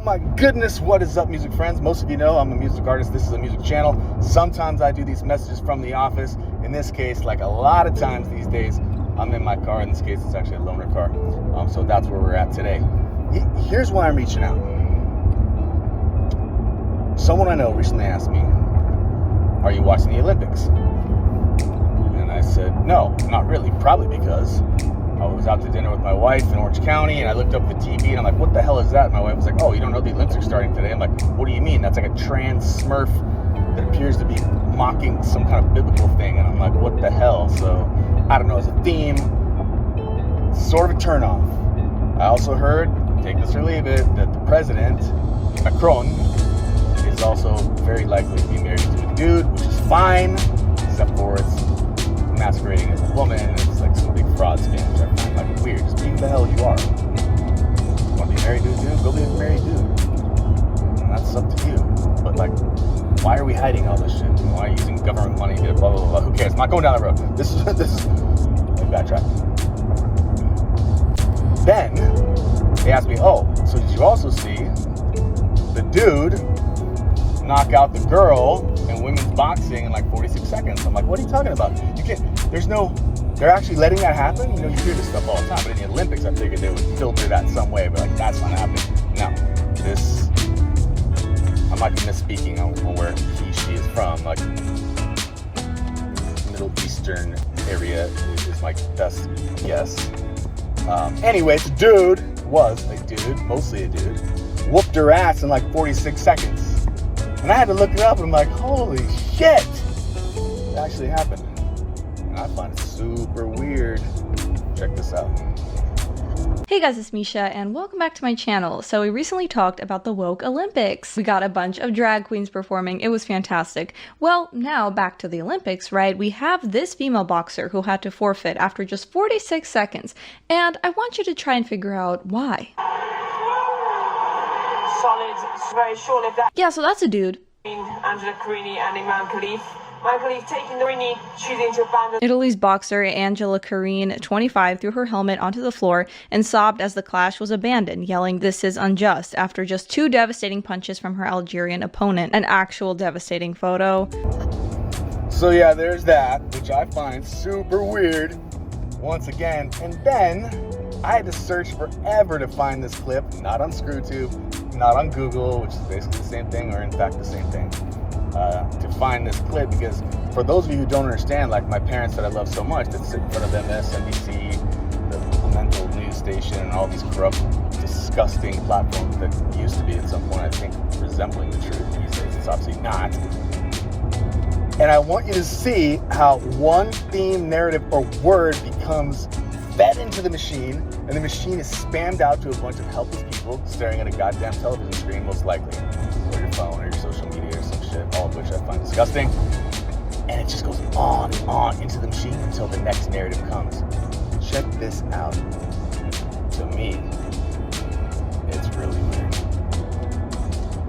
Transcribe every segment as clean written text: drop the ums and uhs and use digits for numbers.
my goodness, what is up, music friends? Most of you know I'm a music artist. This is a music channel. Sometimes I do these messages from the office. In this case, like a lot of times these days, I'm in my car. In this case, it's actually a loaner car. So that's where we're at today. Here's why I'm reaching out. Someone I know recently asked me, are you watching the Olympics? And I said, no, not really. Probably because I was out to dinner with my wife in Orange County, and I looked up the TV, and I'm like, what the hell is that? And my wife was like, oh, you don't know the Olympics are starting today? I'm like, what do you mean? That's like a trans smurf that appears to be mocking some kind of biblical thing. And I'm like, what the hell? So, I don't know, as a theme, sort of a turnoff. I also heard, take this or leave it, that the president, Macron, is also very likely to be married to a dude, which is fine, except for it's masquerading as a woman, and it's like some big fraud scam, which I find like weird. Just be who the hell you are. You want to be married to a dude? Go be a married dude. And that's up to you. But like, why are we hiding all this shit? Why are you using government money to blah, blah, blah? Who cares? I'm not going down that road. This is backtrack. Then, they asked me, oh, so did you also see the dude knock out the girl in women's boxing in like 46 seconds? I'm like, what are you talking about? You can't, they're actually letting that happen? You know, you hear this stuff all the time, but in the Olympics, I figured they would filter that some way, but like, that's not happening. Now, I might be misspeaking on where she is from, like, Middle Eastern area is my best guess. Anyway, the dude, mostly a dude, whooped her ass in like 46 seconds. And I had to look it up, and I'm like, holy shit! It actually happened. And I find it super weird. Check this out. Hey guys, it's Misha, and welcome back to my channel. So we recently talked about the woke Olympics. We got a bunch of drag queens performing. It was fantastic. Well, now back to the Olympics, right? We have this female boxer who had to forfeit after just 46 seconds. And I want you to try and figure out why. Solid, very short-lived. Yeah, so that's a dude. Angela Carini and Imran Khalif. Khalif taking the ring, choosing to abandon. Italy's boxer Angela Carini, 25, threw her helmet onto the floor and sobbed as the clash was abandoned, yelling, "This is unjust," after just 2 devastating punches from her Algerian opponent. An actual devastating photo. So yeah, there's that, which I find super weird, once again. And then, I had to search forever to find this clip, not on ScrewTube, not on Google, which is basically the same thing, or in fact the same thing. To find this clip, because for those of you who don't understand, like my parents that I love so much, that sit in front of MSNBC, the mental news station, and all these corrupt, disgusting platforms that used to be at some point, I think, resembling the truth. These days it's obviously not. And I want you to see how one theme, narrative, or word becomes fed into the machine, and the machine is spammed out to a bunch of helpless people staring at a goddamn television screen, most likely, or your phone, or your social media, or some shit, all of which I find disgusting. And it just goes on and on into the machine until the next narrative comes. Check this out. To me, it's really weird.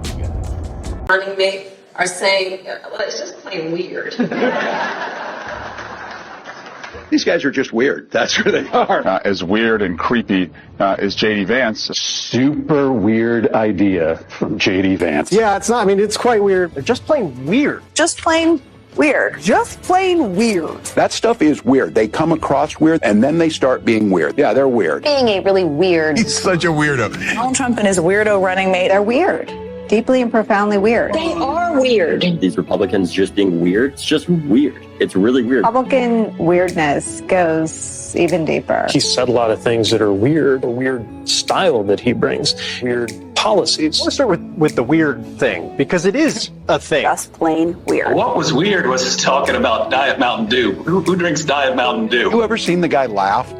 You get it? Running mate are saying, well, it's just plain weird. These guys are just weird. That's who they are. As weird and creepy as J.D. Vance. Super weird idea from J.D. Vance. Yeah, it's not. I mean, it's quite weird. They're just plain weird. Just plain weird. Just plain weird. That stuff is weird. They come across weird, and then they start being weird. Yeah, they're weird. Being a really weird. He's such a weirdo. Donald Trump and his weirdo running mate, they're weird. Deeply and profoundly weird. They are weird. These Republicans just being weird, it's just weird. It's really weird. Republican weirdness goes even deeper. He said a lot of things that are weird, a weird style that he brings, weird policies. Let's start with the weird thing, because it is a thing. Just plain weird. What was weird was talking about Diet Mountain Dew. Who drinks Diet Mountain Dew? You ever seen the guy laugh?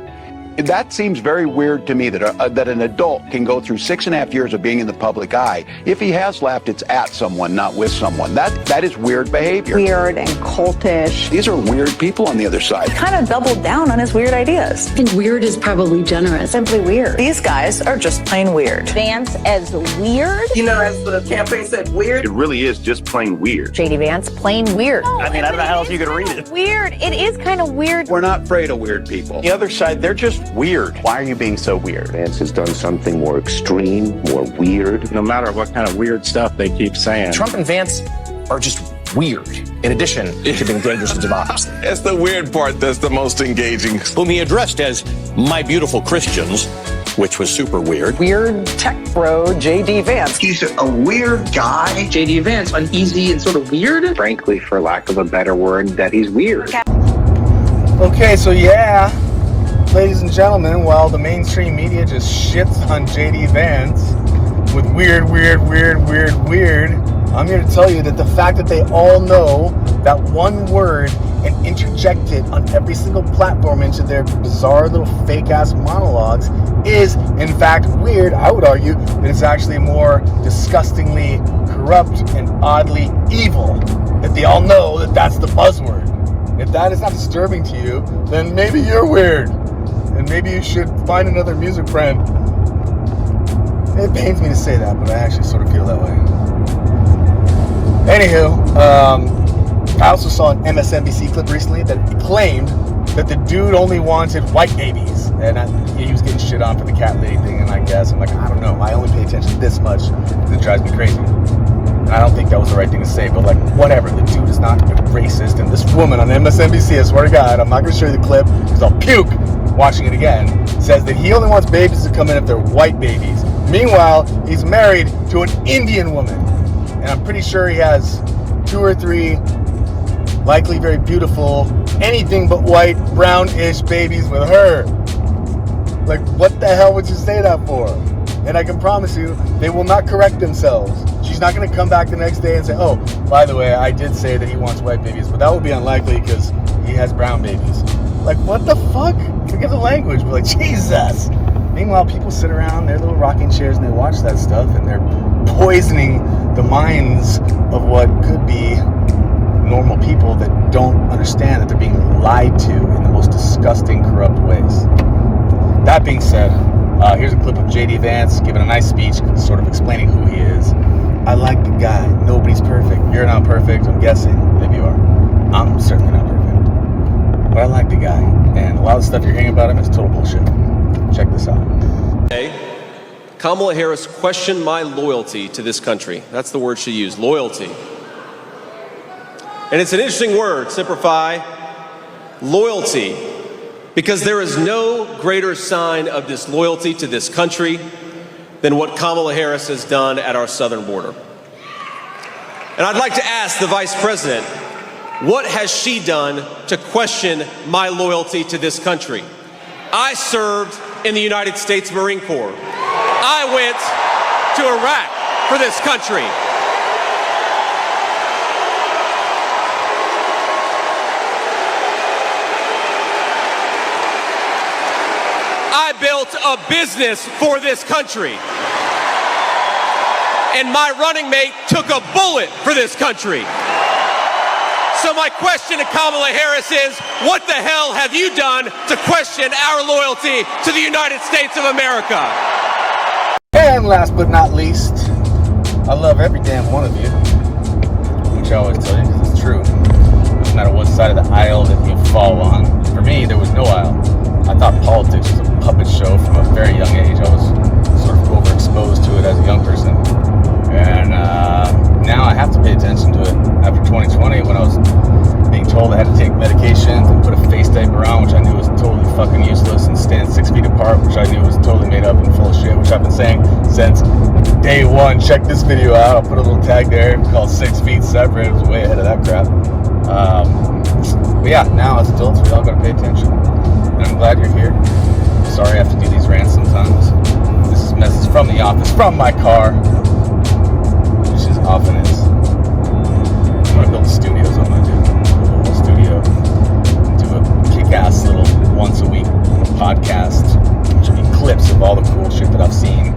That seems very weird to me, that an adult can go through 6.5 years of being in the public eye. If he has laughed, it's at someone, not with someone. That is weird behavior. Weird and cultish. These are weird people on the other side. He kind of doubled down on his weird ideas. I think weird is probably generous. Simply weird. These guys are just plain weird. Vance as weird? You know, as the campaign said, weird. It really is just plain weird. J.D. Vance, plain weird. I mean, I don't know how else you could read it. Weird. It is kind of weird. We're not afraid of weird people. The other side, they're just weird. Why are you being so weird? Vance has done something more extreme, more weird. No matter what kind of weird stuff they keep saying. Trump and Vance are just weird, in addition to being dangerous to democracy. It's the weird part that's the most engaging. Whom he addressed as my beautiful Christians, which was super weird. Weird tech bro, J.D. Vance. He's a weird guy. J.D. Vance, uneasy and sort of weird. Frankly, for lack of a better word, that he's weird. Okay, so yeah, ladies and gentlemen, while the mainstream media just shits on J.D. Vance with weird, I'm here to tell you that the fact that they all know that one word and interject it on every single platform into their bizarre little fake-ass monologues is, in fact, weird. I would argue that it's actually more disgustingly corrupt and oddly evil. That they all know that that's the buzzword. If that is not disturbing to you, then maybe you're weird. And maybe you should find another music friend. It pains me to say that, but I actually sort of feel that way. Anywho, I also saw an MSNBC clip recently that claimed that the dude only wanted white babies. And he was getting shit on for the cat lady thing, and I guess I'm like, I don't know. I only pay attention this much because it drives me crazy. And I don't think that was the right thing to say, but like, whatever. The dude is not a racist. And this woman on MSNBC, I swear to God, I'm not going to show you the clip because I'll puke watching it again, says that he only wants babies to come in if they're white babies. Meanwhile, he's married to an Indian woman. And I'm pretty sure he has 2 or 3 likely very beautiful, anything but white, brownish babies with her. Like, what the hell would you say that for? And I can promise you, they will not correct themselves. She's not going to come back the next day and say, oh, by the way, I did say that he wants white babies, but that would be unlikely because he has brown babies. Like, what the fuck? Forget the language, but like, Jesus. Meanwhile, people sit around their little rocking chairs and they watch that stuff and they're poisoning the minds of what could be normal people that don't understand that they're being lied to in the most disgusting, corrupt ways. That being said, here's a clip of J.D. Vance giving a nice speech, sort of explaining who he is. I like the guy. Nobody's perfect. You're not perfect, I'm guessing. Maybe you are. I'm certainly not perfect. But I like the guy. And a lot of the stuff you're hearing about him is total bullshit. Check this out. Hey, Kamala Harris questioned my loyalty to this country. That's the word she used, loyalty. And it's an interesting word, simplify, loyalty, because there is no greater sign of disloyalty to this country than what Kamala Harris has done at our southern border. And I'd like to ask the Vice President, what has she done to question my loyalty to this country? I served in the United States Marine Corps. I went to Iraq for this country. I built a business for this country. And my running mate took a bullet for this country. So my question to Kamala Harris is, what the hell have you done to question our loyalty to the United States of America? And last but not least, I love every damn one of you, which I always tell you because it's true. No matter what side of the aisle that you fall on. For me, there was no aisle. I thought politics was a puppet show from a very young age. I was sort of overexposed to it as a young person. And now I have to pay attention to it. After 2020, when I was being told I had to take medications and put a face diaper on, which I knew was totally fucking useless, and stand 6 feet apart, which I knew was totally made up and full of shit, which I've been saying since day one. Check this video out. I'll put a little tag there called 6 feet separate. It was way ahead of that crap. But yeah, now as adults, we all gotta pay attention. And I'm glad you're here. Sorry I have to do these rants sometimes. This is a message from the office, from my car, which is often is. I'm gonna build a studio, so I'm gonna do a whole studio, do a kick-ass little once-a-week podcast, which will be clips of all the cool shit that I've seen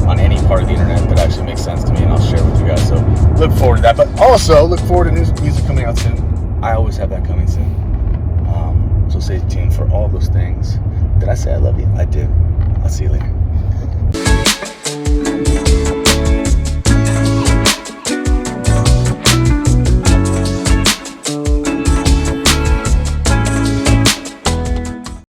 on any part of the internet that actually makes sense to me, and I'll share with you guys. So look forward to that, but also look forward to new music coming out soon. I always have that coming soon. So stay tuned for all those things. Did I say I love you? I did. I'll see you later.